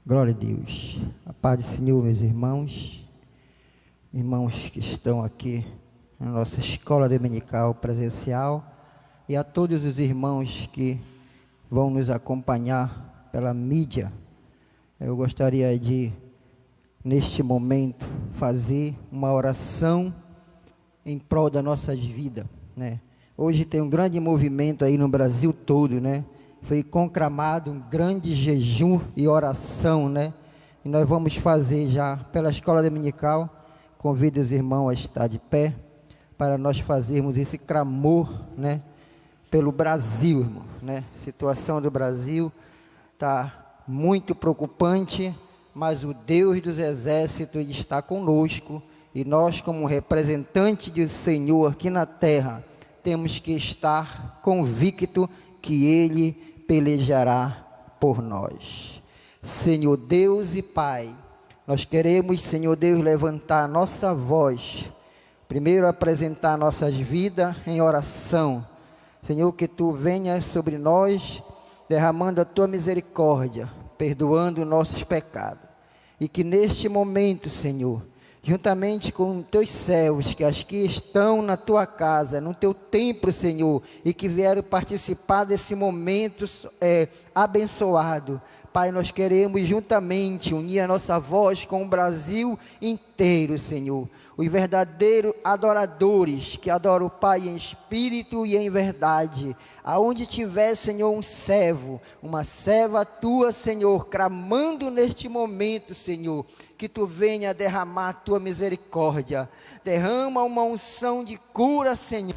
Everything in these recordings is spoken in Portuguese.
Glória a Deus. A paz do Senhor, meus irmãos que estão aqui na nossa escola dominical presencial, e a todos os irmãos que vão nos acompanhar pela mídia. Eu gostaria de, neste momento, fazer uma oração em prol das nossas vidas, né? Hoje tem um grande movimento aí no Brasil todo, né? Foi conclamado um grande jejum e oração, né? E nós vamos fazer já pela escola dominical. Convido os irmãos a estar de pé para nós fazermos esse clamor, né? Pelo Brasil, irmão, né? A situação do Brasil está muito preocupante, mas o Deus dos exércitos está conosco, e nós, como representantes do Senhor aqui na terra, temos que estar convicto que Ele pelejará por nós. Senhor Deus e Pai, nós queremos, Senhor Deus, levantar a nossa voz, primeiro apresentar nossas vidas em oração. Senhor, que Tu venhas sobre nós, derramando a Tua misericórdia, perdoando nossos pecados, e que neste momento, Senhor, juntamente com Teus servos, que aqui estão na Tua casa, no Teu templo, Senhor, e que vieram participar desse momento abençoado, Pai, nós queremos juntamente unir a nossa voz com o Brasil inteiro, Senhor, os verdadeiros adoradores, que adoram o Pai em espírito e em verdade. Aonde tiver, Senhor, um servo, uma serva Tua, Senhor, clamando neste momento, Senhor, que Tu venha derramar a Tua misericórdia, derrama uma unção de cura, Senhor.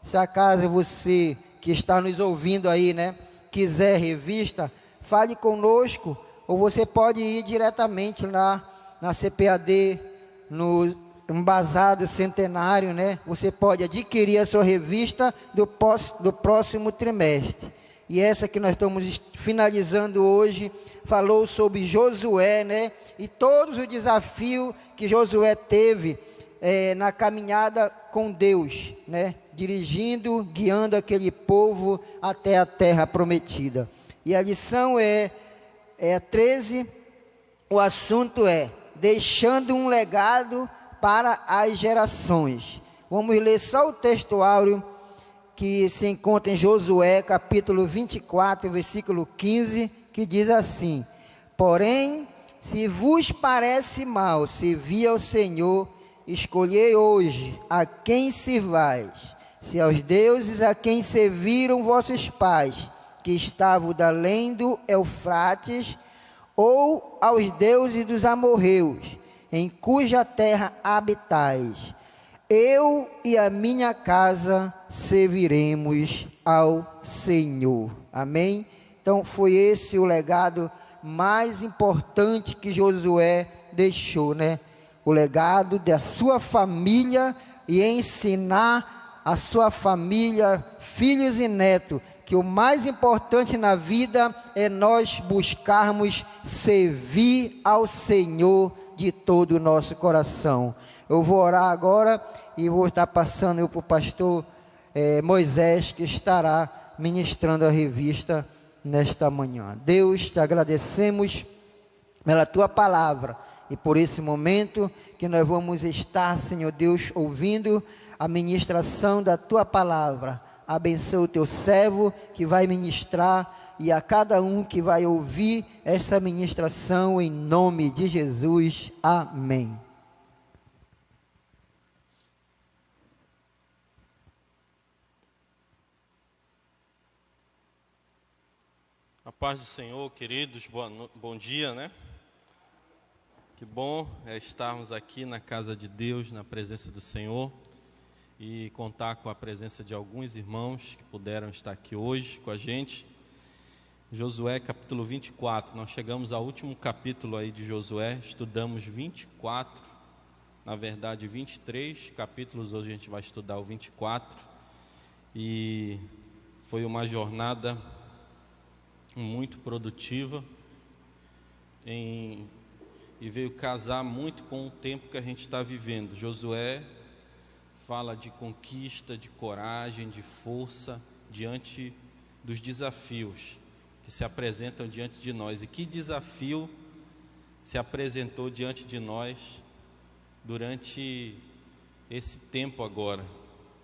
Se acaso você que está nos ouvindo aí, né, quiser revista, fale conosco, ou você pode ir diretamente lá na CPAD, no Embasado Centenário, né? Você pode adquirir a sua revista do próximo trimestre. E essa que nós estamos finalizando hoje, falou sobre Josué, né? E todos os desafios que Josué teve na caminhada com Deus, né? Dirigindo, guiando aquele povo até a terra prometida. E a lição é 13, o assunto é deixando um legado para as gerações. Vamos ler só o textuário que se encontra em Josué, capítulo 24, versículo 15, que diz assim: porém, se vos parece mal servir ao Senhor, escolhei hoje a quem servais, se aos deuses a quem serviram vossos pais, que estavam da além do Eufrates, ou aos deuses dos amorreus, em cuja terra habitais. Eu e a minha casa serviremos ao Senhor. Amém? Então foi esse o legado mais importante que Josué deixou, né? O legado da sua família, e ensinar a sua família, filhos e netos, que o mais importante na vida é nós buscarmos servir ao Senhor de todo o nosso coração. Eu vou orar agora e vou estar passando para o pastor Moisés, que estará ministrando a revista nesta manhã. Deus, te agradecemos pela tua palavra e por esse momento que nós vamos estar, Senhor Deus, ouvindo a ministração da tua palavra. Abençoa o teu servo que vai ministrar e a cada um que vai ouvir essa ministração, em nome de Jesus. Amém. A paz do Senhor, queridos, bom dia, né? Que bom estarmos aqui na casa de Deus, na presença do Senhor, e contar com a presença de alguns irmãos que puderam estar aqui hoje com a gente. Josué capítulo 24, nós chegamos ao último capítulo aí de Josué, estudamos 24, na verdade 23 capítulos, hoje a gente vai estudar o 24, e foi uma jornada muito produtiva, e veio casar muito com o tempo que a gente está vivendo. Josué fala de conquista, de coragem, de força diante dos desafios que se apresentam diante de nós. E que desafio se apresentou diante de nós durante esse tempo agora?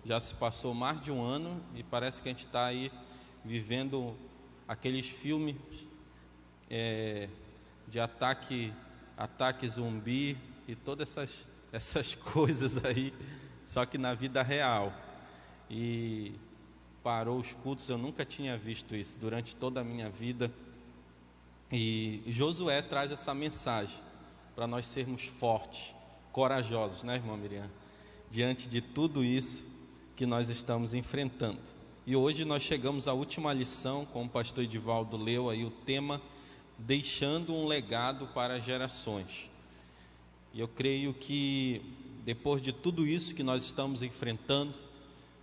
Já se passou mais de um ano e parece que a gente está aí vivendo aqueles filmes de ataque zumbi e todas essas coisas aí, só que na vida real. E parou os cultos, eu nunca tinha visto isso durante toda a minha vida. E Josué traz essa mensagem para nós sermos fortes, corajosos, né, irmã Miriam? Diante de tudo isso que nós estamos enfrentando. E hoje nós chegamos à última lição, como o pastor Edivaldo leu aí o tema, deixando um legado para as gerações. E eu creio que depois de tudo isso que nós estamos enfrentando,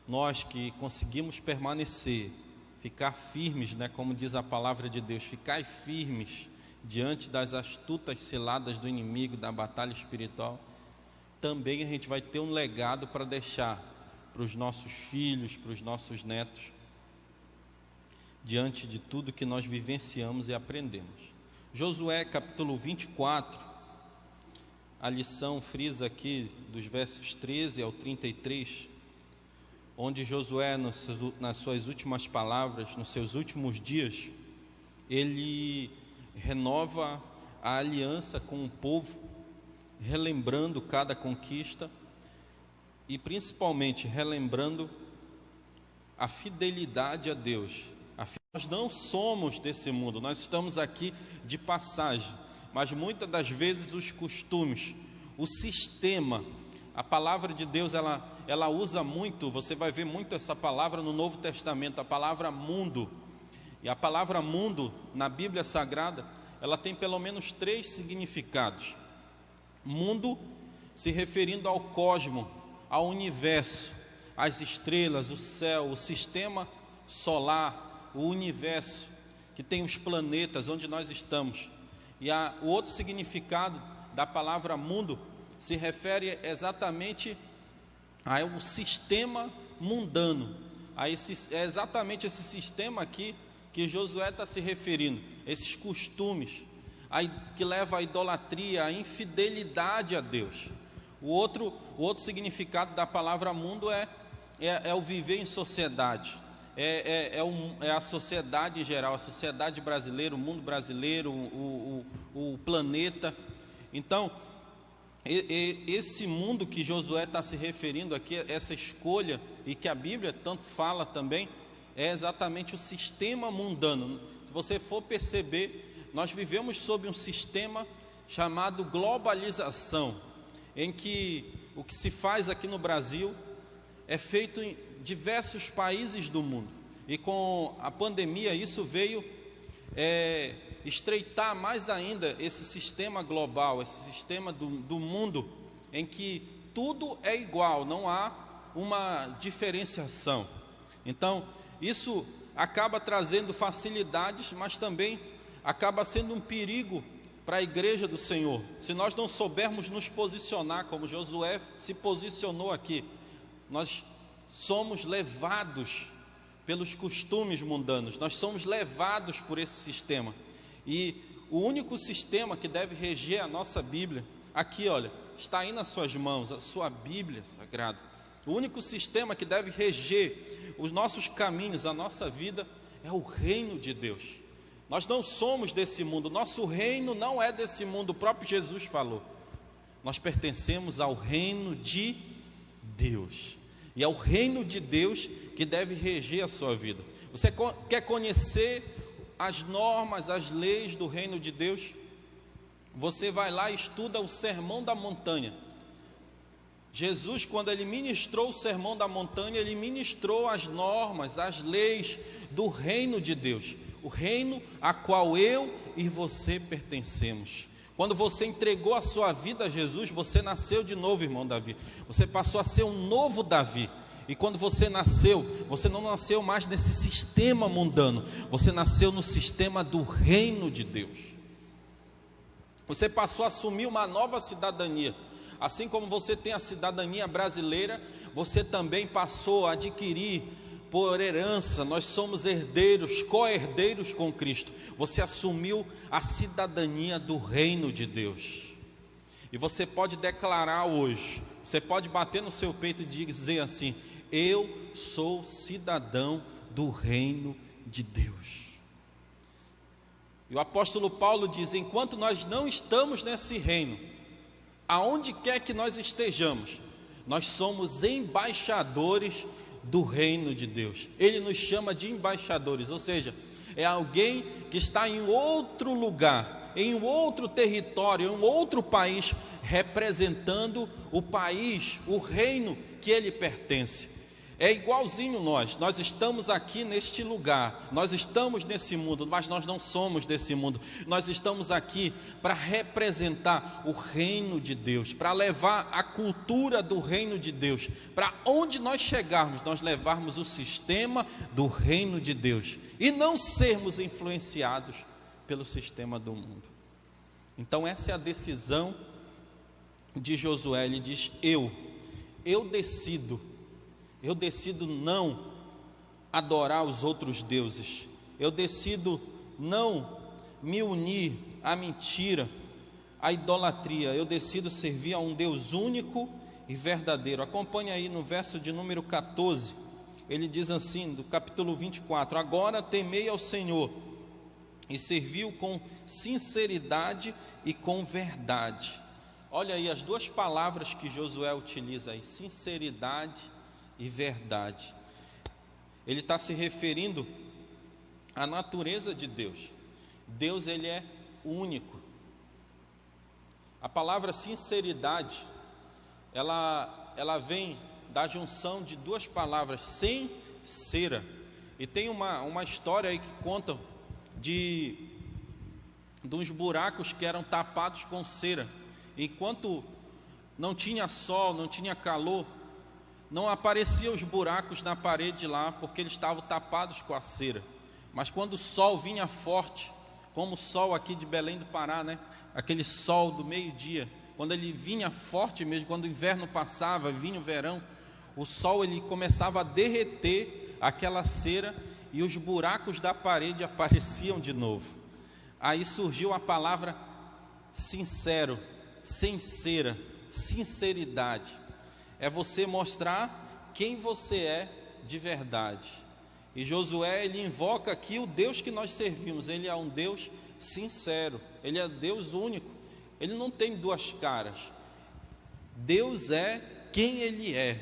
nós que conseguimos permanecer, ficar firmes, né, como diz a palavra de Deus, ficar firmes diante das astutas ciladas do inimigo, da batalha espiritual, também a gente vai ter um legado para deixar para os nossos filhos, para os nossos netos, diante de tudo que nós vivenciamos e aprendemos. Josué capítulo 24, a lição frisa aqui dos versos 13 ao 33, onde Josué, nas suas últimas palavras, nos seus últimos dias, ele renova a aliança com o povo, relembrando cada conquista e principalmente relembrando a fidelidade a Deus. Nós não somos desse mundo, nós estamos aqui de passagem, mas muitas das vezes os costumes, o sistema, a palavra de Deus, ela ela usa muito, você vai ver muito essa palavra no Novo Testamento, a palavra mundo. E a palavra mundo, na Bíblia Sagrada, ela tem pelo menos 3 significados. Mundo, se referindo ao cosmo, ao universo, às estrelas, o céu, o sistema solar, o universo, que tem os planetas onde nós estamos. E o outro significado da palavra mundo se refere exatamente ao sistema mundano. É exatamente esse sistema aqui que Josué está se referindo, esses costumes que levam à idolatria, à infidelidade a Deus. O outro significado da palavra mundo é o viver em sociedade, é a sociedade em geral, a sociedade brasileira, o mundo brasileiro, o planeta. Então, esse mundo que Josué está se referindo aqui, essa escolha, e que a Bíblia tanto fala também, é exatamente o sistema mundano. Se você for perceber, nós vivemos sob um sistema chamado globalização, em que o que se faz aqui no Brasil é feito em diversos países do mundo. E com a pandemia isso veio estreitar mais ainda esse sistema global, esse sistema do mundo, em que tudo é igual, não há uma diferenciação. Então, isso acaba trazendo facilidades, mas também acaba sendo um perigo para a igreja do Senhor. Se nós não soubermos nos posicionar, como Josué se posicionou aqui, nós somos levados pelos costumes mundanos, nós somos levados por esse sistema. E o único sistema que deve reger a nossa Bíblia, aqui olha, está aí nas suas mãos, a sua Bíblia Sagrada. O único sistema que deve reger os nossos caminhos, a nossa vida, é o reino de Deus. Nós não somos desse mundo, nosso reino não é desse mundo, o próprio Jesus falou. Nós pertencemos ao reino de Deus. E é o reino de Deus que deve reger a sua vida. Você quer conhecer as normas, as leis do reino de Deus? Você vai lá e estuda o Sermão da Montanha. Jesus, quando ele ministrou o Sermão da Montanha, ele ministrou as normas, as leis do reino de Deus, o reino a qual eu e você pertencemos. Quando você entregou a sua vida a Jesus, você nasceu de novo, irmão Davi. Você passou a ser um novo Davi. E quando você nasceu, você não nasceu mais nesse sistema mundano, você nasceu no sistema do reino de Deus. Você passou a assumir uma nova cidadania. Assim como você tem a cidadania brasileira, você também passou a adquirir por herança. Nós somos herdeiros, co-herdeiros com Cristo. Você assumiu a cidadania do reino de Deus. E você pode declarar hoje, você pode bater no seu peito e dizer assim: eu sou cidadão do reino de Deus. E o apóstolo Paulo diz: enquanto nós não estamos nesse reino, aonde quer que nós estejamos, nós somos embaixadores do reino de Deus. Ele nos chama de embaixadores, ou seja, é alguém que está em outro lugar, em um outro território, em um outro país, representando o país, o reino que ele pertence. É igualzinho nós estamos aqui neste lugar, nós estamos nesse mundo, mas nós não somos desse mundo. Nós estamos aqui para representar o reino de Deus, para levar a cultura do reino de Deus, para onde nós chegarmos, nós levarmos o sistema do reino de Deus e não sermos influenciados pelo sistema do mundo. Então essa é a decisão de Josué. Ele diz: eu decido não adorar os outros deuses, eu decido não me unir à mentira, à idolatria, eu decido servir a um Deus único e verdadeiro. Acompanhe aí no verso de número 14, ele diz assim, do capítulo 24: agora temei ao Senhor e serviu com sinceridade e com verdade. Olha aí as duas palavras que Josué utiliza aí, sinceridade e verdade. Ele está se referindo à natureza de Deus. Deus, ele é único. A palavra sinceridade, ela vem da junção de duas palavras, sem cera. E tem uma história aí que conta de uns buracos que eram tapados com cera. Enquanto não tinha sol, não tinha calor, não apareciam os buracos na parede lá, porque eles estavam tapados com a cera. Mas quando o sol vinha forte, como o sol aqui de Belém do Pará, né? Aquele sol do meio-dia, quando ele vinha forte mesmo, quando o inverno passava, vinha o verão, o sol ele começava a derreter aquela cera e os buracos da parede apareciam de novo. Aí surgiu a palavra sincero, sem cera, sinceridade. É você mostrar quem você é de verdade. E Josué, ele invoca aqui o Deus que nós servimos. Ele é um Deus sincero, ele é Deus único, ele não tem duas caras. Deus é quem ele é,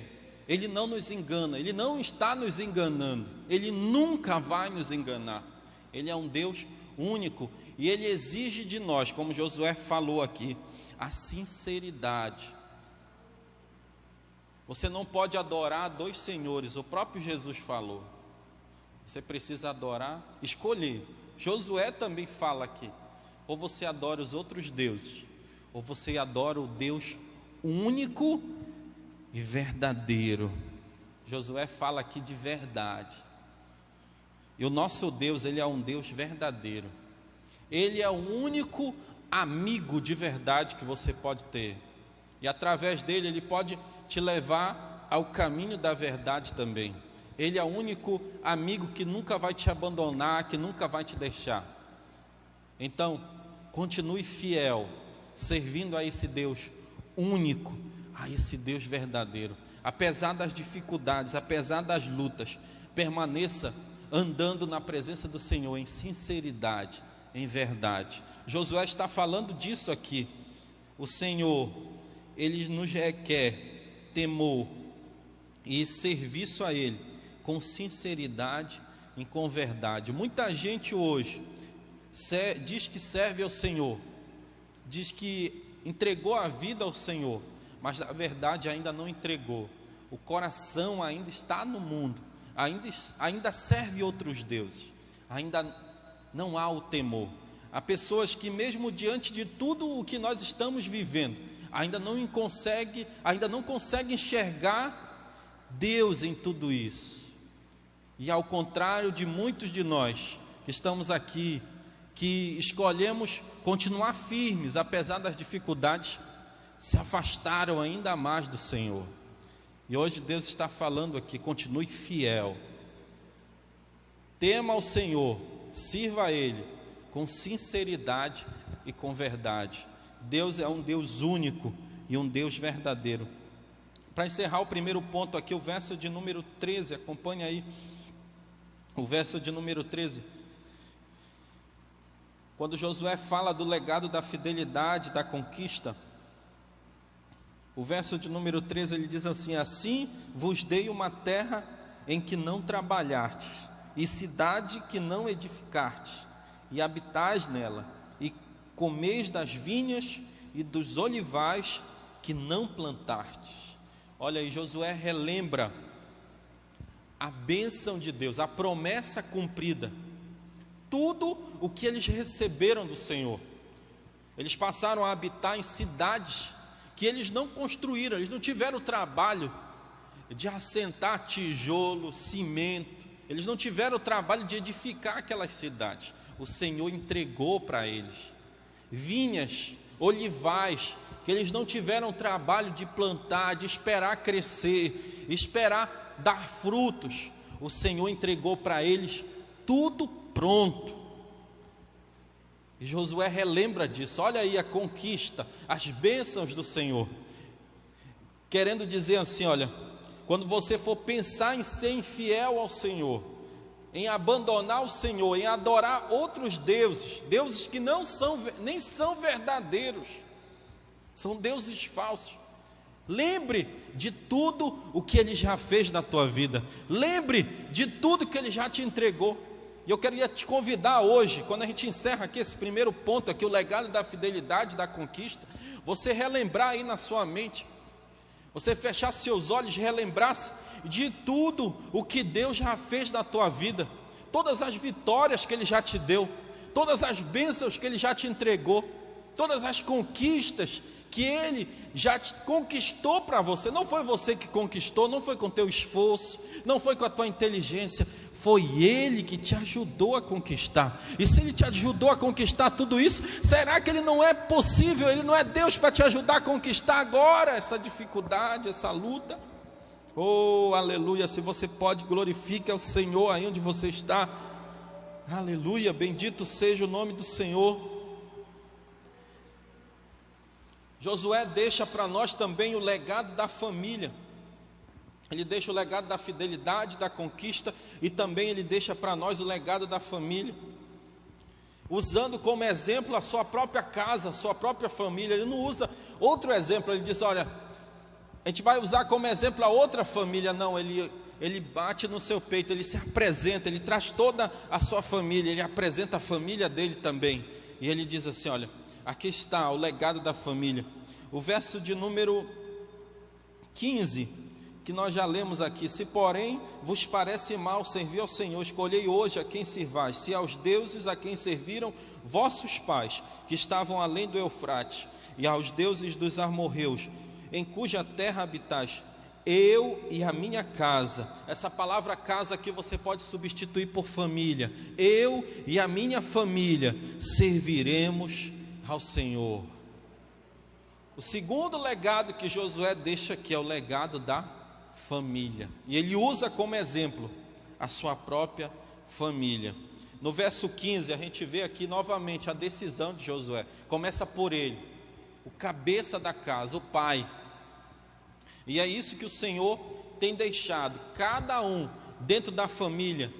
ele não nos engana, ele não está nos enganando, ele nunca vai nos enganar. Ele é um Deus único e ele exige de nós, como Josué falou aqui, a sinceridade. Você não pode adorar dois senhores, o próprio Jesus falou. Você precisa adorar, escolher. Josué também fala aqui, ou você adora os outros deuses, ou você adora o Deus único e verdadeiro. Josué fala aqui de verdade. E o nosso Deus, ele é um Deus verdadeiro. Ele é o único amigo de verdade que você pode ter. E através dele, ele pode te levar ao caminho da verdade também. Ele é o único amigo que nunca vai te abandonar, que nunca vai te deixar. Então, continue fiel, servindo a esse Deus único, a esse Deus verdadeiro. Apesar das dificuldades, apesar das lutas, permaneça andando na presença do Senhor em sinceridade, em verdade. Josué está falando disso aqui. O Senhor, ele nos requer temor e serviço a Ele com sinceridade e com verdade. Muita gente hoje diz que serve ao Senhor, diz que entregou a vida ao Senhor, mas na verdade ainda não entregou. O coração ainda está no mundo, ainda serve outros deuses, ainda não há o temor. Há pessoas que mesmo diante de tudo o que nós estamos vivendo, ainda não conseguem enxergar Deus em tudo isso. E ao contrário de muitos de nós que estamos aqui, que escolhemos continuar firmes, apesar das dificuldades, se afastaram ainda mais do Senhor. E hoje Deus está falando aqui, continue fiel, tema ao Senhor, sirva a Ele com sinceridade e com verdade. Deus é um Deus único e um Deus verdadeiro. Para encerrar o primeiro ponto aqui, o verso de número 13, acompanha aí, o verso de número 13, quando Josué fala do legado da fidelidade, da conquista, o verso de número 13, ele diz assim: assim vos dei uma terra em que não trabalhastes, e cidade que não edificastes, e habitais nela, e comeis das vinhas e dos olivais que não plantastes. Olha aí, Josué relembra a bênção de Deus, a promessa cumprida, tudo o que eles receberam do Senhor. Eles passaram a habitar em cidades que eles não construíram, eles não tiveram o trabalho de assentar tijolo, cimento, eles não tiveram o trabalho de edificar aquelas cidades. O Senhor entregou para eles vinhas, olivais, que eles não tiveram o trabalho de plantar, de esperar crescer, esperar dar frutos. O Senhor entregou para eles tudo pronto. E Josué relembra disso. Olha aí a conquista, as bênçãos do Senhor, querendo dizer assim: olha, quando você for pensar em ser infiel ao Senhor, em abandonar o Senhor, em adorar outros deuses, deuses que nem são verdadeiros, são deuses falsos, lembre de tudo o que Ele já fez na tua vida, lembre de tudo que Ele já te entregou. E eu queria te convidar hoje, quando a gente encerra aqui esse primeiro ponto aqui, o legado da fidelidade, da conquista, você relembrar aí na sua mente você fechasse seus olhos e relembrasse de tudo o que Deus já fez na tua vida, todas as vitórias que Ele já te deu, todas as bênçãos que Ele já te entregou, todas as conquistas que Ele já te conquistou para você. Não foi você que conquistou, não foi com teu esforço, não foi com a tua inteligência, foi Ele que te ajudou a conquistar. E se Ele te ajudou a conquistar tudo isso, será que Ele não é possível, Ele não é Deus para te ajudar a conquistar agora essa dificuldade, essa luta? Oh, aleluia! Se você pode, glorifique ao Senhor aí onde você está. Aleluia, bendito seja o nome do Senhor. Josué deixa para nós também o legado da família. Ele deixa o legado da fidelidade, da conquista, e também ele deixa para nós o legado da família, usando como exemplo a sua própria casa, a sua própria família. Ele não usa outro exemplo, ele diz: olha, a gente vai usar como exemplo a outra família. Não, ele bate no seu peito, ele se apresenta, ele traz toda a sua família, ele apresenta a família dele também, e ele diz assim: olha, aqui está o legado da família. O verso de número 15, que nós já lemos aqui: se porém vos parece mal servir ao Senhor, escolhei hoje a quem servais, se aos deuses a quem serviram vossos pais, que estavam além do Eufrate, e aos deuses dos amorreus, em cuja terra habitais, eu e a minha casa. Essa palavra casa aqui você pode substituir por família. Eu e a minha família serviremos ao Senhor. O segundo legado que Josué deixa aqui é o legado da família, e ele usa como exemplo a sua própria família. No verso 15 a gente vê aqui novamente a decisão de Josué. Começa por ele, o cabeça da casa, o pai. E é isso que o Senhor tem deixado. Cada um dentro da família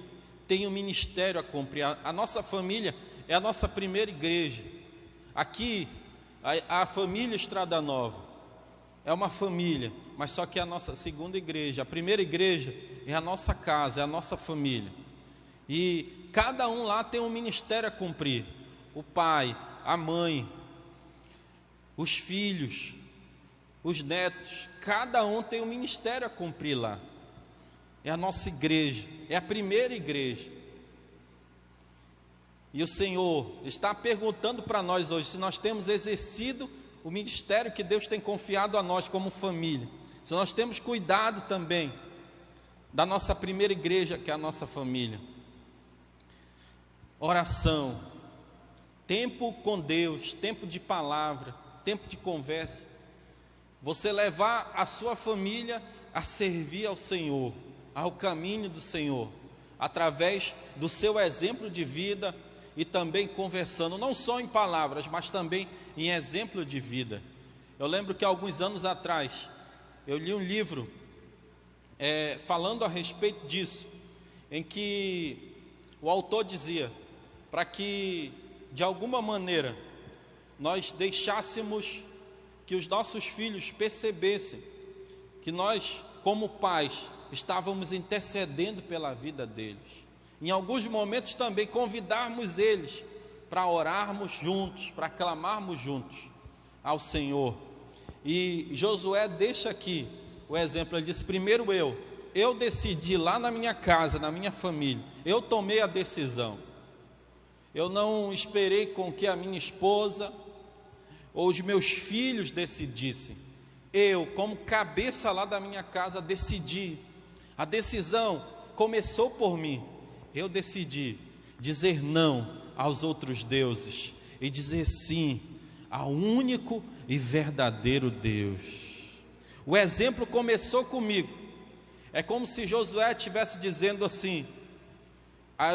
tem um ministério a cumprir. A nossa família é a nossa primeira igreja. Aqui, a família Estrada Nova é uma família, mas só que é a nossa segunda igreja. A primeira igreja é a nossa casa, é a nossa família. E cada um lá tem um ministério a cumprir. O pai, a mãe, os filhos, os netos, cada um tem um ministério a cumprir lá. É a nossa igreja, é a primeira igreja. E o Senhor está perguntando para nós hoje se nós temos exercido o ministério que Deus tem confiado a nós como família, se nós temos cuidado também da nossa primeira igreja, que é a nossa família. Oração, tempo com Deus, tempo de palavra, tempo de conversa. Você levar a sua família a servir ao Senhor, ao caminho do Senhor, através do seu exemplo de vida, e também conversando, não só em palavras, mas também em exemplo de vida. Eu lembro que alguns anos atrás, eu li um livro falando a respeito disso, em que o autor dizia, para que de alguma maneira nós deixássemos que os nossos filhos percebessem que nós, como pais, estávamos intercedendo pela vida deles. Em alguns momentos também convidarmos eles para orarmos juntos, para clamarmos juntos ao Senhor. E Josué deixa aqui o exemplo. Ele disse: primeiro eu decidi lá na minha casa, na minha família, eu tomei a decisão. Eu não esperei com que a minha esposa ou os meus filhos decidissem. Eu, como cabeça lá da minha casa, decidi. A decisão começou por mim. Eu decidi dizer não aos outros deuses e dizer sim ao único e verdadeiro Deus. O exemplo começou comigo. É como se Josué estivesse dizendo assim: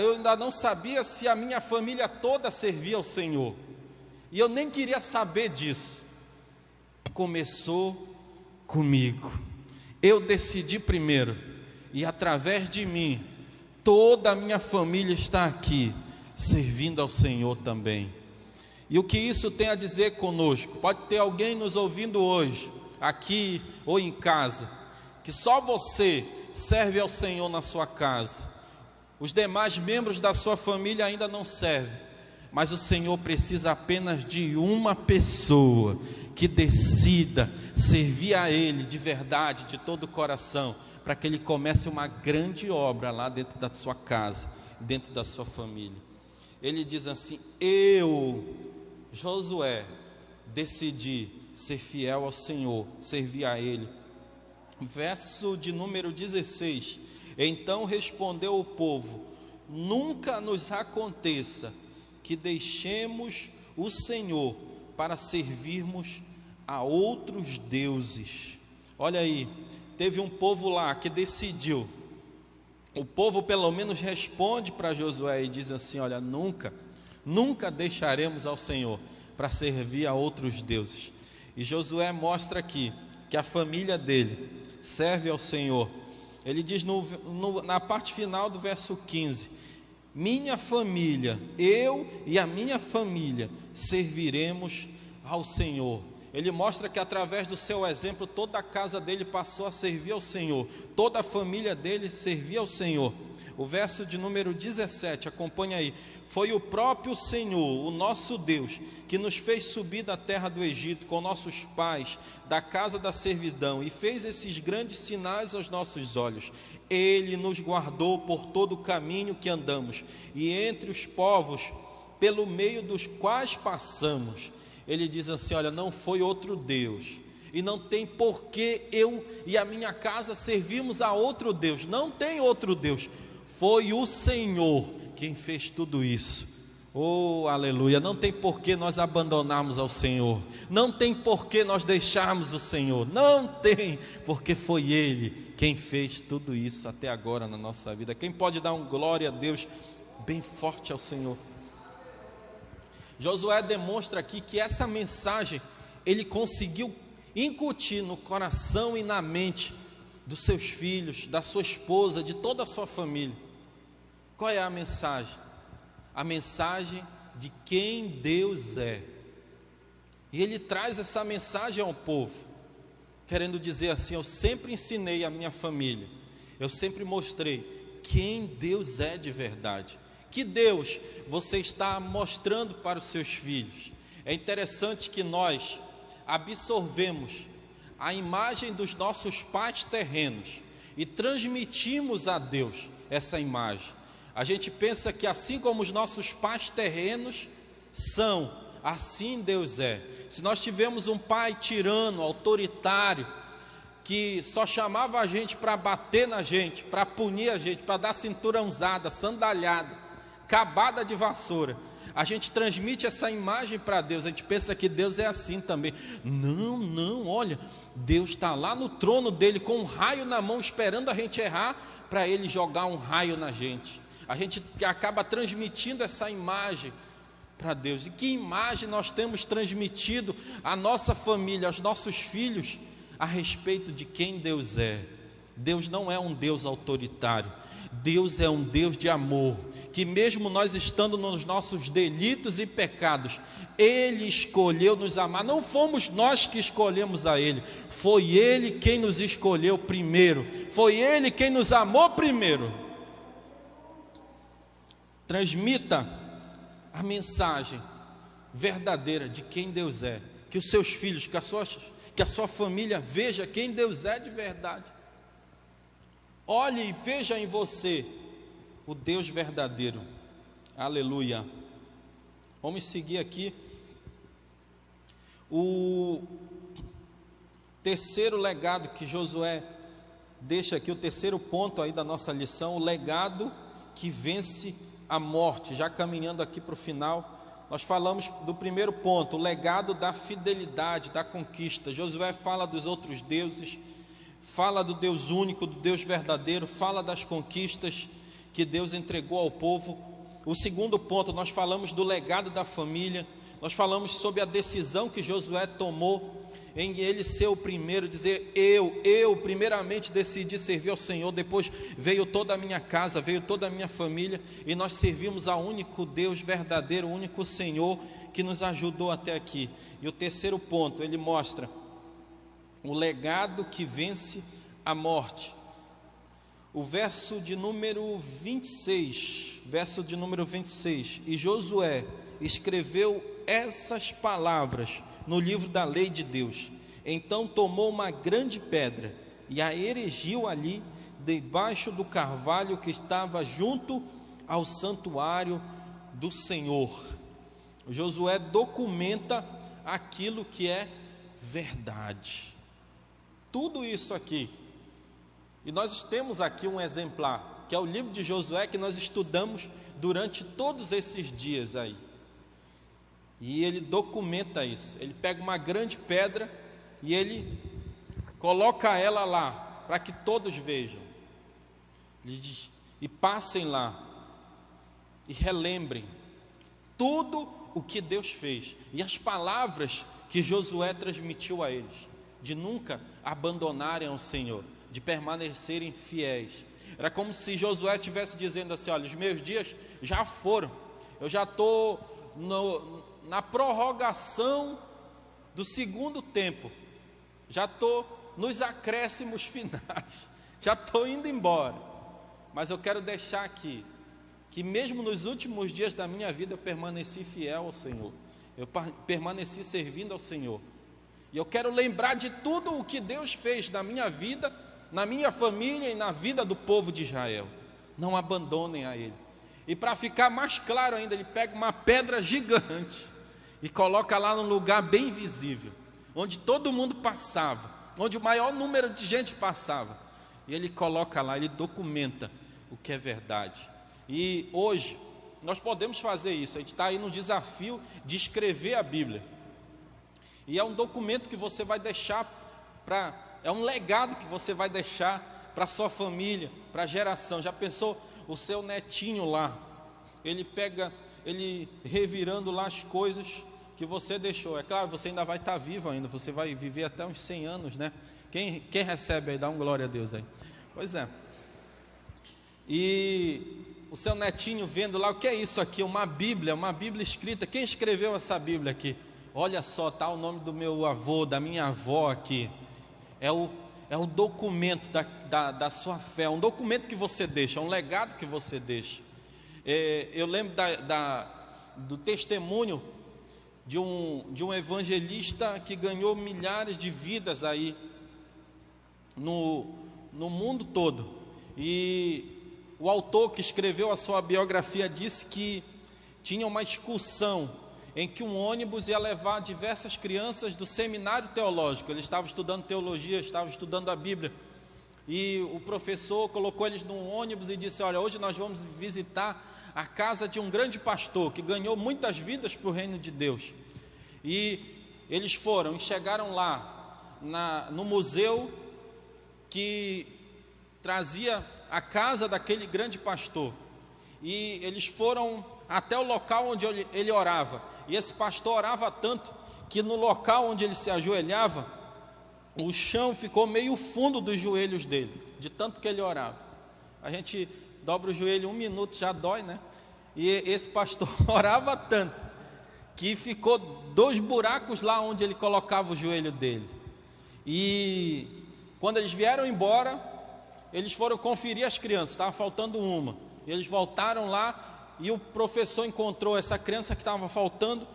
eu ainda não sabia se a minha família toda servia ao Senhor, e eu nem queria saber disso. Começou comigo. Eu decidi primeiro, e através de mim toda a minha família está aqui, servindo ao Senhor também. E o que isso tem a dizer conosco? Pode ter alguém nos ouvindo hoje, aqui ou em casa, que só você serve ao Senhor na sua casa. Os demais membros da sua família ainda não servem, mas o Senhor precisa apenas de uma pessoa que decida servir a Ele de verdade, de todo o coração, para que Ele comece uma grande obra lá dentro da sua casa, dentro da sua família. Ele diz assim: eu, Josué, decidi ser fiel ao Senhor, servir a Ele. Verso de número 16: então respondeu o povo: nunca nos aconteça que deixemos o Senhor para servirmos a outros deuses. Olha aí, teve um povo lá que decidiu. O povo pelo menos responde para Josué e diz assim: olha, nunca deixaremos ao Senhor para servir a outros deuses. E Josué mostra aqui que a família dele serve ao Senhor. Ele diz na parte final do verso 15: minha família, eu e a minha família serviremos ao Senhor. Ele mostra que através do seu exemplo, toda a casa dele passou a servir ao Senhor, toda a família dele servia ao Senhor. O verso de número 17, acompanha aí: foi o próprio Senhor, o nosso Deus, que nos fez subir da terra do Egito com nossos pais, da casa da servidão, e fez esses grandes sinais aos nossos olhos. Ele nos guardou por todo o caminho que andamos, e entre os povos pelo meio dos quais passamos. Ele diz assim: olha, não foi outro Deus, e não tem por que eu e a minha casa servirmos a outro Deus. Não tem outro Deus, foi o Senhor quem fez tudo isso. Oh, aleluia. Não tem por que nós abandonarmos ao Senhor, não tem por que nós deixarmos o Senhor, não tem, porque foi Ele quem fez tudo isso até agora na nossa vida. Quem pode dar um glória a Deus bem forte ao Senhor? Josué demonstra aqui que essa mensagem ele conseguiu incutir no coração e na mente dos seus filhos, da sua esposa, de toda a sua família. Qual é a mensagem? A mensagem de quem Deus é. E ele traz essa mensagem ao povo, querendo dizer assim: eu sempre ensinei a minha família, eu sempre mostrei quem Deus é de verdade. Que Deus você está mostrando para os seus filhos? É interessante que nós absorvemos a imagem dos nossos pais terrenos e transmitimos a Deus essa imagem. A gente pensa que assim como os nossos pais terrenos são, assim Deus é. Se nós tivermos um pai tirano, autoritário, que só chamava a gente para bater na gente, para punir a gente, para dar cinturãozada, sandalhada, cabada de vassoura, a gente transmite essa imagem para Deus. A gente pensa que Deus é assim também. Não, olha, Deus está lá no trono dele com um raio na mão, esperando a gente errar para ele jogar um raio na gente. A gente acaba transmitindo essa imagem para Deus. E que imagem nós temos transmitido à nossa família, aos nossos filhos, a respeito de quem Deus é? Deus não é um Deus autoritário, Deus é um Deus de amor, que mesmo nós estando nos nossos delitos e pecados, Ele escolheu nos amar. Não fomos nós que escolhemos a Ele, foi Ele quem nos escolheu primeiro, foi Ele quem nos amou primeiro. Transmita a mensagem verdadeira de quem Deus é, que os seus filhos, que a sua família veja quem Deus é de verdade. Olhe e veja em você o Deus verdadeiro. Aleluia. Vamos seguir aqui. O terceiro legado que Josué deixa aqui, o terceiro ponto aí da nossa lição, o legado que vence a morte. Já caminhando aqui para o final, nós falamos do primeiro ponto, o legado da fidelidade, da conquista. Josué fala dos outros deuses, fala do Deus único, do Deus verdadeiro, fala das conquistas que Deus entregou ao povo. O segundo ponto, nós falamos do legado da família, nós falamos sobre a decisão que Josué tomou em ele ser o primeiro, dizer eu primeiramente decidi servir ao Senhor, depois veio toda a minha casa, veio toda a minha família, e nós servimos ao único Deus verdadeiro, o único Senhor que nos ajudou até aqui. E o terceiro ponto, ele mostra o legado que vence a morte. O verso de número 26, e Josué escreveu essas palavras no livro da lei de Deus. Então tomou uma grande pedra e a erigiu ali, debaixo do carvalho que estava junto ao santuário do Senhor. Josué documenta aquilo que é verdade. Tudo isso aqui. E nós temos aqui um exemplar, que é o livro de Josué, que nós estudamos durante todos esses dias aí. E ele documenta isso. Ele pega uma grande pedra e ele coloca ela lá, para que todos vejam. Ele diz, e passem lá, e relembrem tudo o que Deus fez, e as palavras que Josué transmitiu a eles, de nunca abandonarem ao Senhor, de permanecerem fiéis. Era como se Josué estivesse dizendo assim: olha, os meus dias já foram, eu já estou na prorrogação do segundo tempo, já estou nos acréscimos finais, já estou indo embora, mas eu quero deixar aqui, que mesmo nos últimos dias da minha vida eu permaneci fiel ao Senhor, eu permaneci servindo ao Senhor, e eu quero lembrar de tudo o que Deus fez na minha vida, na minha família e na vida do povo de Israel. Não abandonem a Ele. E para ficar mais claro ainda, ele pega uma pedra gigante e coloca lá num lugar bem visível, onde todo mundo passava, onde o maior número de gente passava, e ele coloca lá, ele documenta o que é verdade. E hoje nós podemos fazer isso. A gente está aí no desafio de escrever a Bíblia, e é um documento que você vai deixar é um legado que você vai deixar para a sua família, para a geração. Já pensou o seu netinho lá, ele revirando lá as coisas que você deixou? É claro, você ainda vai estar vivo ainda, você vai viver até uns 100 anos, né? Quem recebe aí, dá um glória a Deus aí. Pois é. E o seu netinho vendo lá, o que é isso aqui? Uma Bíblia escrita. Quem escreveu essa Bíblia aqui? Olha só, está o nome do meu avô, da minha avó aqui. É o documento da sua fé, é um documento que você deixa, é um legado que você deixa. Eu lembro do testemunho de um evangelista que ganhou milhares de vidas aí no mundo todo. E o autor que escreveu a sua biografia disse que tinha uma excursão em que um ônibus ia levar diversas crianças do seminário teológico. Ele estava estudando teologia, estava estudando a Bíblia, e o professor colocou eles num ônibus e disse: olha, hoje nós vamos visitar a casa de um grande pastor que ganhou muitas vidas para o reino de Deus. E eles foram e chegaram lá no museu que trazia a casa daquele grande pastor, e eles foram até o local onde ele orava. E esse pastor orava tanto que no local onde ele se ajoelhava, o chão ficou meio fundo dos joelhos dele, de tanto que ele orava. A gente dobra o joelho 1 minuto, já dói, né? E esse pastor orava tanto que ficou 2 buracos lá onde ele colocava o joelho dele. E quando eles vieram embora, eles foram conferir as crianças, estava faltando uma. E eles voltaram lá, e o professor encontrou essa criança que estava faltando,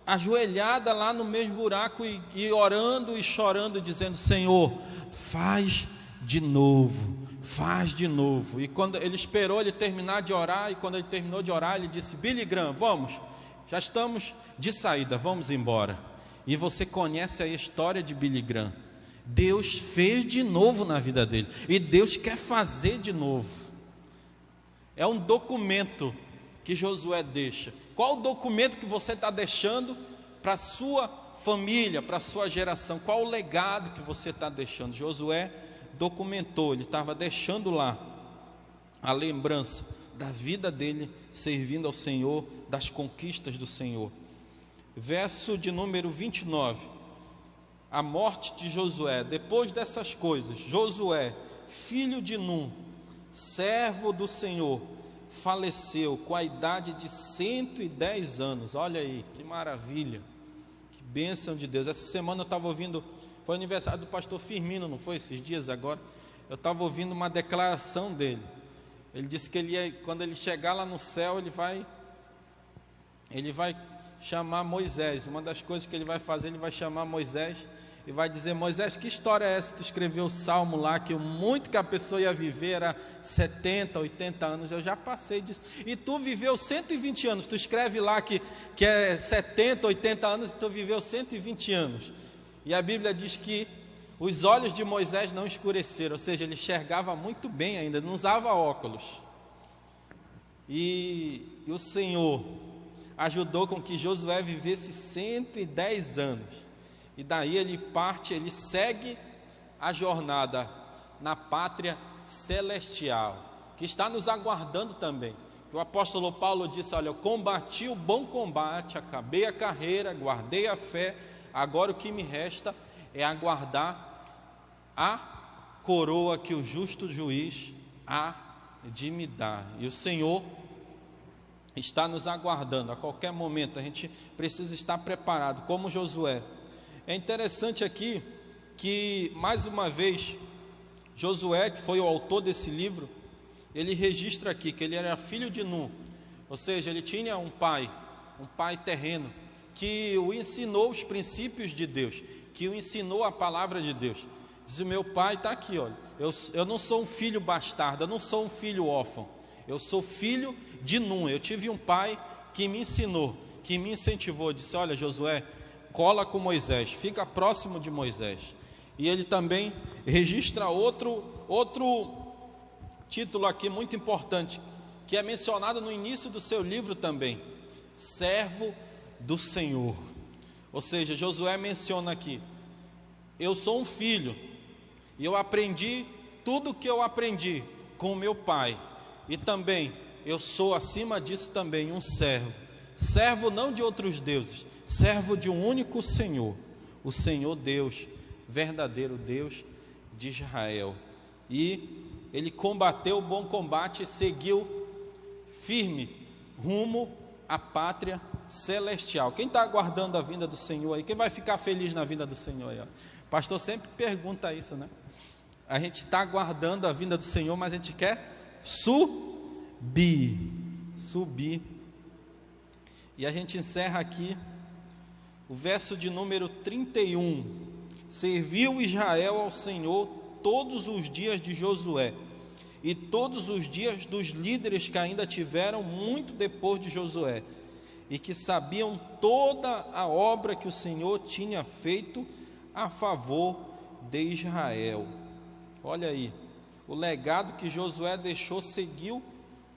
ajoelhada lá no mesmo buraco, e orando e chorando, dizendo: Senhor, faz de novo, faz de novo. E quando ele esperou ele terminar de orar, e quando ele terminou de orar, ele disse: Billy Graham, vamos, já estamos de saída, vamos embora. E você conhece a história de Billy Graham. Deus fez de novo na vida dele, e Deus quer fazer de novo. É um documento que Josué deixa. Qual o documento que você está deixando para a sua família, para a sua geração? Qual o legado que você está deixando? Josué documentou, ele estava deixando lá a lembrança da vida dele servindo ao Senhor, das conquistas do Senhor. Verso de número 29, a morte de Josué. Depois dessas coisas, Josué, filho de Num, servo do Senhor, faleceu com a idade de 110 anos. Olha aí, que maravilha, que bênção de Deus. Essa semana eu estava ouvindo, foi aniversário do pastor Firmino, não foi esses dias agora? Eu estava ouvindo uma declaração dele. Ele disse que quando ele chegar lá no céu, ele vai chamar Moisés. Uma das coisas que ele vai fazer, ele vai chamar Moisés e vai dizer: Moisés, que história é essa? Tu escreveu o salmo lá, que o muito que a pessoa ia viver era 70, 80 anos. Eu já passei disso. E tu viveu 120 anos. Tu escreve lá que é 70, 80 anos, e tu viveu 120 anos. E a Bíblia diz que os olhos de Moisés não escureceram, ou seja, ele enxergava muito bem ainda, não usava óculos. E o Senhor ajudou com que Josué vivesse 110 anos. E daí ele parte, ele segue a jornada na pátria celestial, que está nos aguardando também. O apóstolo Paulo disse: olha, eu combati o bom combate, acabei a carreira, guardei a fé, agora o que me resta é aguardar a coroa que o justo juiz há de me dar. E o Senhor está nos aguardando a qualquer momento. A gente precisa estar preparado, como Josué. É interessante aqui que, mais uma vez, Josué, que foi o autor desse livro, ele registra aqui que ele era filho de Nun, ou seja, ele tinha um pai terreno, que o ensinou os princípios de Deus, que o ensinou a palavra de Deus. Diz: o meu pai está aqui, olha, eu não sou um filho bastardo, eu não sou um filho órfão, eu sou filho de Nun. Eu tive um pai que me ensinou, que me incentivou, disse: olha, Josué, cola com Moisés, fica próximo de Moisés. E ele também registra outro título aqui muito importante, que é mencionado no início do seu livro também: servo do Senhor. Ou seja, Josué menciona aqui: eu sou um filho, e eu aprendi tudo o que eu aprendi com o meu pai, e também eu sou, acima disso também, um servo não de outros deuses, servo de um único Senhor, o Senhor Deus, verdadeiro Deus de Israel. E ele combateu o bom combate e seguiu firme rumo à pátria celestial. Quem está aguardando a vinda do Senhor aí? Quem vai ficar feliz na vinda do Senhor aí? O pastor sempre pergunta isso, né? A gente está aguardando a vinda do Senhor, mas a gente quer subir. E a gente encerra aqui o verso de número 31. Serviu Israel ao Senhor todos os dias de Josué e todos os dias dos líderes que ainda tiveram muito depois de Josué, e que sabiam toda a obra que o Senhor tinha feito a favor de Israel. Olha aí, o legado que Josué deixou seguiu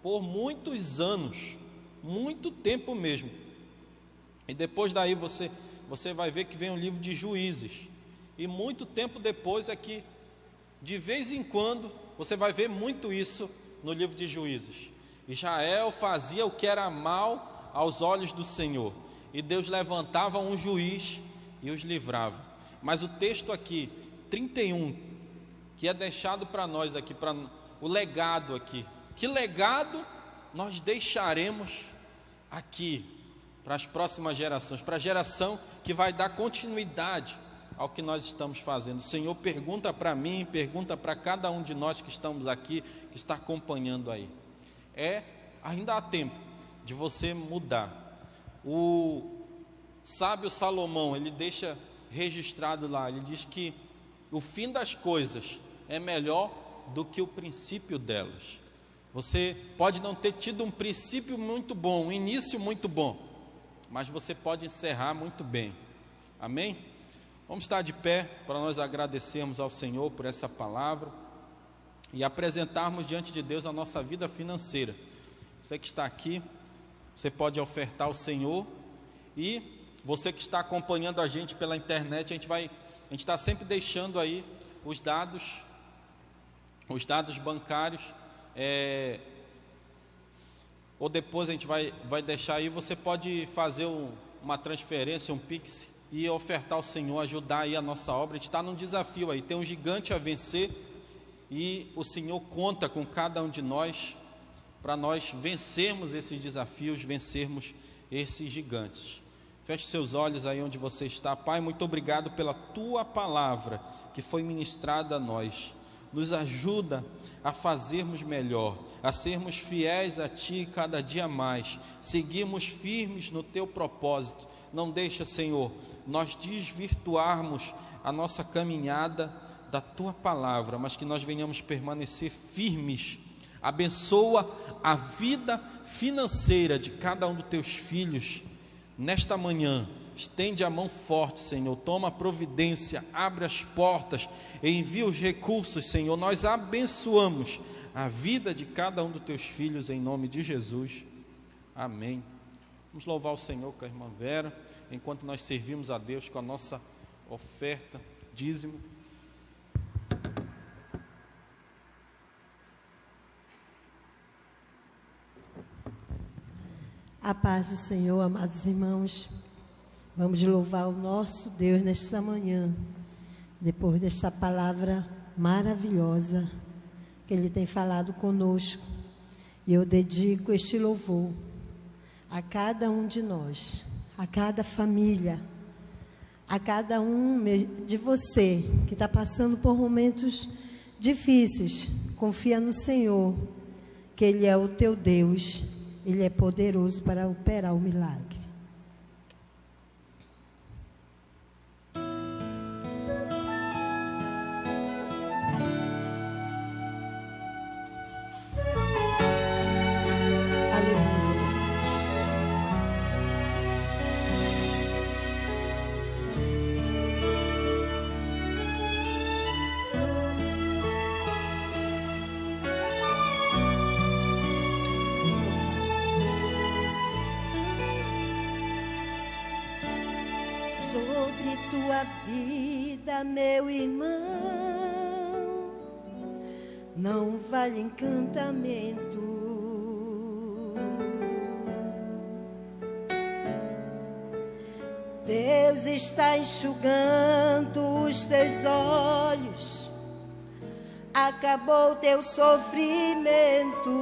por muitos anos, muito tempo mesmo. E depois daí você vai ver que vem o livro de Juízes, e muito tempo depois é que, de vez em quando, você vai ver muito isso no livro de Juízes. Israel fazia o que era mal aos olhos do Senhor, e Deus levantava um juiz e os livrava. Mas o texto aqui, 31, que é deixado para nós aqui, para o legado aqui, que legado nós deixaremos aqui para as próximas gerações, para a geração que vai dar continuidade ao que nós estamos fazendo? O Senhor pergunta para mim, pergunta para cada um de nós que estamos aqui, que está acompanhando aí. Ainda há tempo de você mudar. O sábio Salomão, ele deixa registrado lá, ele diz que o fim das coisas é melhor do que o princípio delas. Você pode não ter tido um princípio muito bom, um início muito bom, mas você pode encerrar muito bem. Amém? Vamos estar de pé para nós agradecermos ao Senhor por essa palavra e apresentarmos diante de Deus a nossa vida financeira. Você que está aqui, você pode ofertar ao Senhor, e você que está acompanhando a gente pela internet, a gente está sempre deixando aí os dados bancários, ou depois a gente vai deixar aí. Você pode fazer uma transferência, um Pix, e ofertar ao Senhor, ajudar aí a nossa obra. A gente está num desafio aí, tem um gigante a vencer, e o Senhor conta com cada um de nós, para nós vencermos esses desafios, vencermos esses gigantes. Feche seus olhos aí onde você está. Pai, muito obrigado pela Tua palavra que foi ministrada a nós. nos ajuda a fazermos melhor, a sermos fiéis a Ti cada dia mais, seguirmos firmes no Teu propósito. Não deixa, Senhor, nós desvirtuarmos a nossa caminhada da Tua palavra, mas que nós venhamos permanecer firmes. Abençoa a vida financeira de cada um dos Teus filhos nesta manhã. Estende a mão forte, Senhor, toma providência, abre as portas, envia os recursos, Senhor. Nós abençoamos a vida de cada um dos Teus filhos em nome de Jesus, amém. Vamos louvar o Senhor com a irmã Vera, enquanto nós servimos a Deus com a nossa oferta, dízimo. A paz do Senhor, amados irmãos. Vamos louvar o nosso Deus nesta manhã, depois desta palavra maravilhosa que Ele tem falado conosco. E eu dedico este louvor a cada um de nós, a cada família, a cada um de você que está passando por momentos difíceis. Confia no Senhor, que Ele é o teu Deus, Ele é poderoso para operar o milagre. Sobre tua vida, meu irmão, não vale encantamento. Deus está enxugando os teus olhos, acabou teu sofrimento.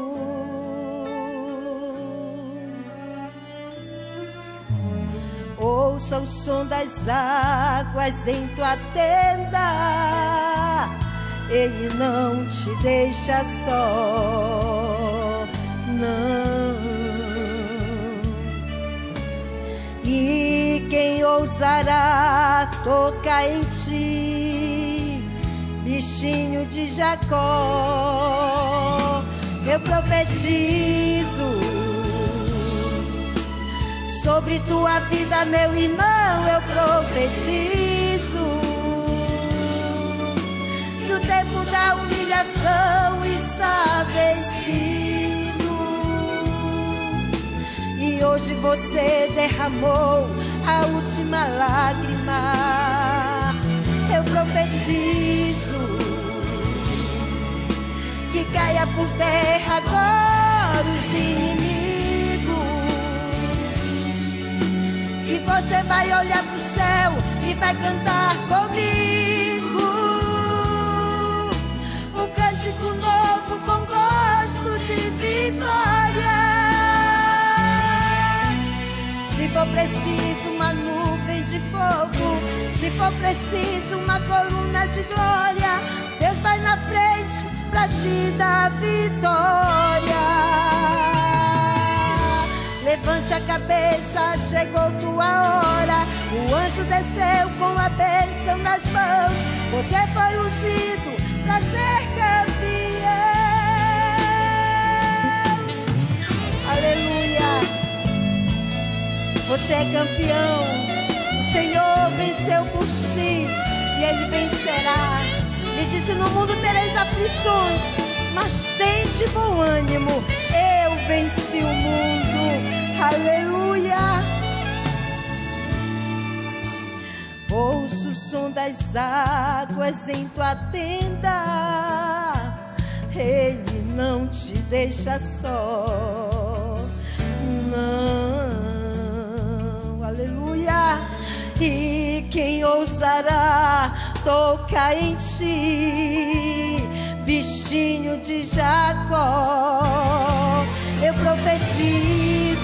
Ouça o som das águas em tua tenda, Ele não te deixa só, não. E quem ousará tocar em ti, bichinho de Jacó? Eu profetizo sobre tua vida, meu irmão, eu profetizo que o tempo da humilhação está vencido. E hoje você derramou a última lágrima. Eu profetizo que caia por terra agora os inimigos. E você vai olhar pro céu e vai cantar comigo um cântico novo com gosto de vitória. Se for preciso uma nuvem de fogo, se for preciso uma coluna de glória, Deus vai na frente pra te dar vitória. Levante a cabeça, chegou tua hora. O anjo desceu com a bênção nas mãos. Você foi ungido para ser campeão. Aleluia. Você é campeão. O Senhor venceu por ti e Ele vencerá. Ele disse: no mundo tereis aflições, mas tende bom ânimo. Eu venci o mundo. Aleluia. Ouço o som das águas em tua tenda, Ele não te deixa só, não. Aleluia. E quem ousará tocar em ti, bichinho de Jacó? Eu profetizo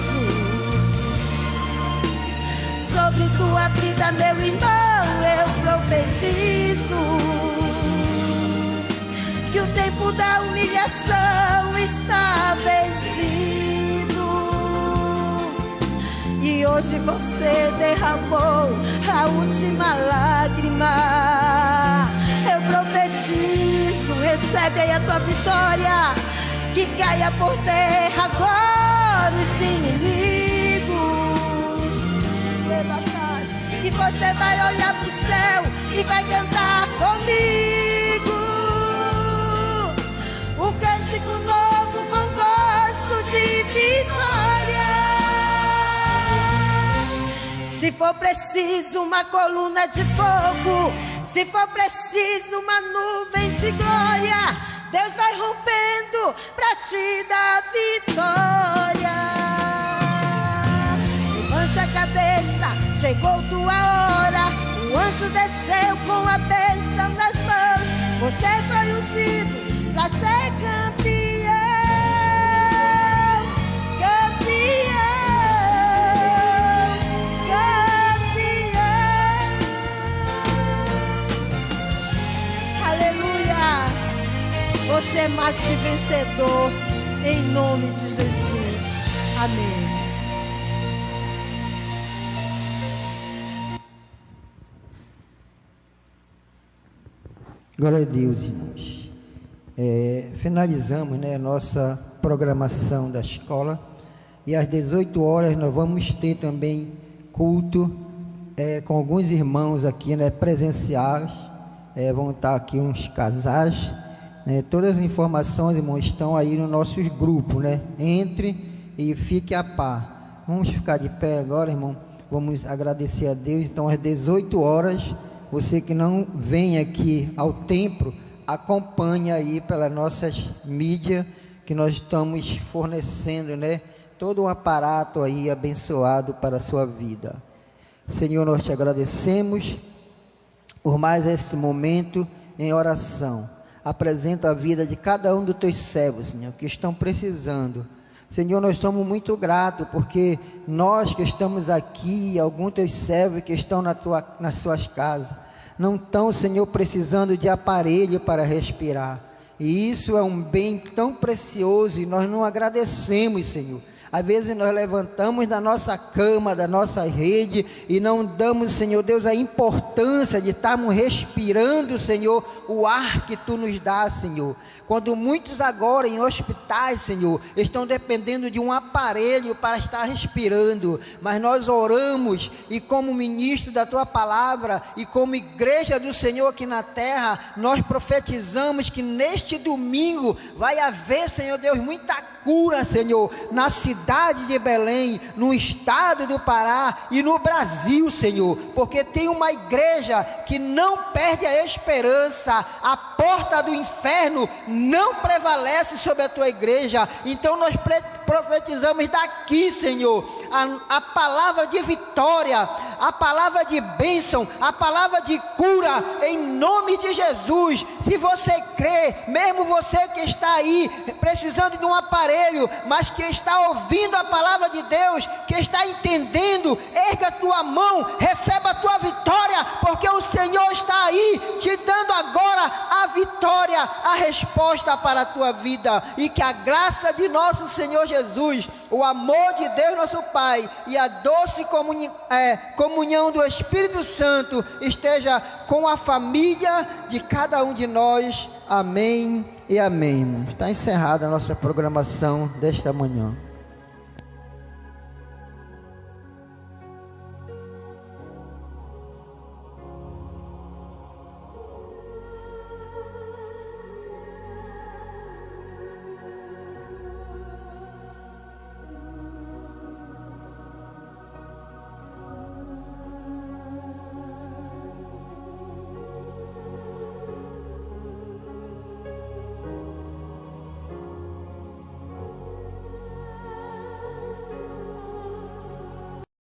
sobre tua vida, meu irmão. Eu profetizo tempo da humilhação está vencido. E hoje você derramou a última lágrima. Eu profetizo, recebe aí a tua vitória, que caia por terra agora os inimigos. E você vai olhar pro céu e vai cantar comigo o cântico novo com gosto de vitória. Se for preciso uma coluna de fogo, se for preciso uma nuvem de glória, Deus vai rompendo pra te dar vitória. Levante a cabeça, chegou tua hora. O anjo desceu com a bênção nas mãos. Você foi ungido pra ser campeão, campeão, campeão. Aleluia. Você é mais que vencedor, em nome de Jesus. Amém. Glória a Deus, irmãos. Finalizamos, né, a nossa programação da escola. E às 18 horas nós vamos ter também culto com alguns irmãos aqui, né, presenciais. Vão estar aqui uns casais. Todas as informações, irmãos, estão aí no nosso grupo, né? Entre e fique a par. Vamos ficar de pé agora, irmão. Vamos agradecer a Deus. Então, às 18 horas, você que não vem aqui ao templo, acompanhe aí pelas nossas mídias, que nós estamos fornecendo, né? Todo um aparato aí abençoado para a sua vida. Senhor, nós te agradecemos por mais esse momento em oração. Apresenta a vida de cada um dos teus servos, Senhor, que estão precisando. Senhor, nós estamos muito gratos, porque nós que estamos aqui, alguns teus servos que estão nas suas casas, não estão, Senhor, precisando de aparelho para respirar. E isso é um bem tão precioso e nós não agradecemos, Senhor. Às vezes nós levantamos da nossa cama, da nossa rede e não damos, Senhor Deus, a importância de estarmos respirando, Senhor, o ar que Tu nos dá, Senhor. Quando muitos agora em hospitais, Senhor, estão dependendo de um aparelho para estar respirando, mas nós oramos e como ministro da Tua palavra e como igreja do Senhor aqui na terra, nós profetizamos que neste domingo vai haver, Senhor Deus, muita cura, Senhor, na cidade de Belém, no estado do Pará e no Brasil, Senhor, porque tem uma igreja que não perde a esperança. A porta do inferno não prevalece sobre a tua igreja. Então nós profetizamos daqui, Senhor, a palavra de vitória, a palavra de bênção, a palavra de cura, em nome de Jesus. Se você crê, mesmo você que está aí precisando de um aparelho, mas que está ouvindo a palavra de Deus, que está entendendo, erga a tua mão, receba a tua vitória, porque o Senhor está aí te dando agora a vitória, a resposta para a tua vida. E que a graça de nosso Senhor Jesus, o amor de Deus nosso Pai e a doce comunhão do Espírito Santo esteja com a família de cada um de nós. Amém e amém. Está encerrada a nossa programação desta manhã.